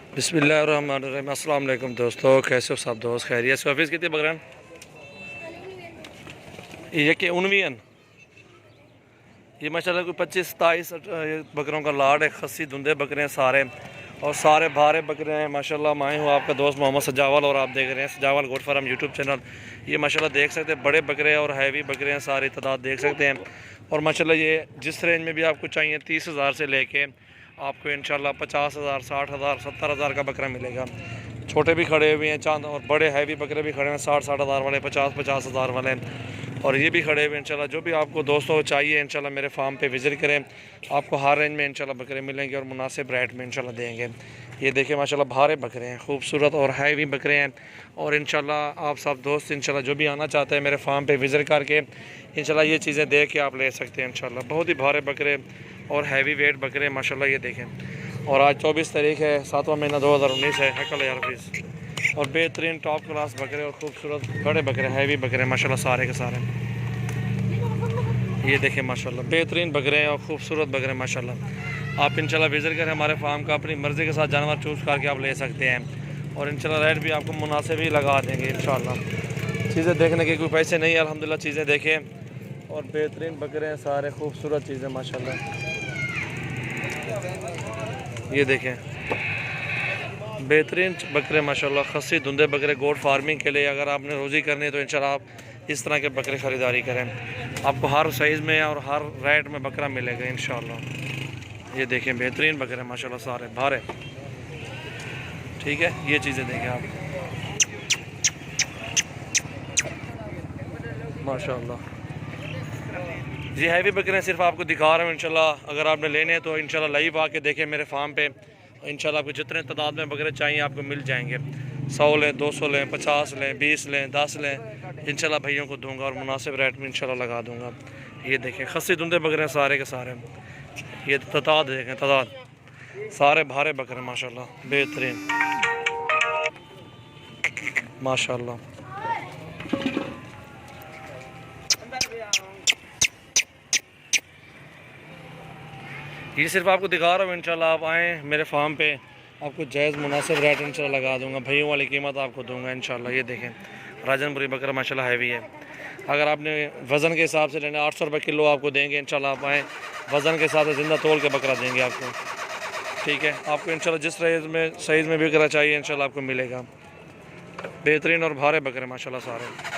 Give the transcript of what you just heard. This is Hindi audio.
बिस्मिल्लाहिर्रहमानिर्रहीम। अस्सलाम वालेकुम दोस्तों, कैसे हो सब दोस्त? खैरियत से? ऑफिस कितने बकरन ये कि उनवीन ये माशाल्लाह कोई 25-27 बकरों का लाड है। खस्सी धुंधे बकरे हैं सारे, और सारे भारे बकरे हैं माशाल्लाह। मैं हूँ आपका दोस्त मोहम्मद सजावल, और आप देख रहे हैं सजावल गोट फार्म यूट्यूब चैनल। ये माशाल्लाह देख सकते हैं बड़े बकरे और हैवी बकरे हैं, सारी तादाद देख सकते हैं। और माशाल्लाह ये जिस रेंज में भी आपको चाहिए 30,000 से लेके आपको इंशाल्लाह 50,000, 60,000, 70,000 का बकरा मिलेगा। छोटे भी खड़े हुए हैं चांद, और बड़े हैवी बकरे भी खड़े हैं 60-60 हज़ार वाले, 50-50 हज़ार वाले, और ये भी खड़े हुए हैं। इंशाल्लाह जो भी आपको दोस्तों चाहिए इंशाल्लाह मेरे फार्म पे विज़िट करें, आपको हर रेंज में इंशाल्लाह बकरे मिलेंगे और मुनासिब रेट में इंशाल्लाह देंगे। ये देखिए माशाल्लाह भारे बकरे हैं, खूबसूरत और हैवी बकरे हैं। और इंशाल्लाह आप सब दोस्त इंशाल्लाह जो भी आना चाहते हैं मेरे फार्म पे विज़िट करके इंशाल्लाह ये चीज़ें देख के आप ले सकते हैं। इंशाल्लाह बहुत ही भारे बकरे और हैवी वेट बकरे माशाल्लाह ये देखें। और आज 24 तारीख है, 7वां महीना 2019 है। कल यार फीस और बेहतरीन टॉप क्लास बकरे और खूबसूरत बड़े बकरे हैवी बकरे माशाल्लाह सारे के सारे। ये देखें माशाल्लाह बेहतरीन बकरे हैं और खूबसूरत बकरे माशाल्लाह। आप इंशाल्लाह विज़िट करें हमारे फार्म का, अपनी मर्ज़ी के साथ जानवर चूज़ करके आप ले सकते हैं। और इंशाल्लाह रेट भी आपको मुनासिब ही लगा देंगे इंशाल्लाह। चीज़ें देखने के कोई पैसे नहीं है, अल्हम्दुलिल्लाह चीज़ें देखें। और बेहतरीन बकरे हैं सारे, खूबसूरत चीज़ें माशाल्लाह। ये देखें बेहतरीन बकरे माशाल्लाह, खस्सी धुंधे बकरे। गोट फार्मिंग के लिए अगर आपने रोज़ी करनी है तो इंशाल्लाह आप इस तरह के बकरे ख़रीदारी करें, आपको हर साइज़ में और हर रेट में बकरा मिलेगा इंशाल्लाह। ये देखें बेहतरीन बकरे माशाल्लाह सारे भारे। ठीक है, ये चीज़ें देखें आप माशाल्लाह। ये हैवी बकरे सिर्फ आपको दिखा रहा हूँ इंशाल्लाह। अगर आपने लेने हैं तो इंशाल्लाह लाइव आके देखें मेरे फार्म पे। इंशाल्लाह आपको जितने तादाद में बकरे चाहिए आपको मिल जाएंगे। 100 लें, 200 लें, 50 लें, 20 लें, 10 लें, इंशाल्लाह भाइयों को दूंगा और मुनासिब रेट में इंशाल्लाह लगा दूंगा। ये देखें खस्सी धुंधे बकरे हैं सारे के सारे। ये तादाद देखें, तादाद सारे भारे बकरे माशाल्लाह बेहतरीन माशाल्लाह। ये सिर्फ आपको दिखा रहा हूँ इंशाल्लाह। आप आएँ मेरे फार्म पे, आपको जायज़ मुनासिब रेट इंशाल्लाह लगा दूंगा, भैयों वाली कीमत आपको दूंगा इंशाल्लाह। ये देखें राजनपुरी बकरा माशाल्लाह हैवी है। अगर आपने वज़न के हिसाब से लेना 800 रुपये किलो आपको देंगे इंशाल्लाह। आप आएँ वज़न के हिसाब से ज़िंदा तोल के बकरा देंगे आपको। ठीक है, आपको इंशाल्लाह जिस साइज़ में बकरा चाहिए इंशाल्लाह आपको मिलेगा। बेहतरीन और भारे बकरे माशाल्लाह सारे।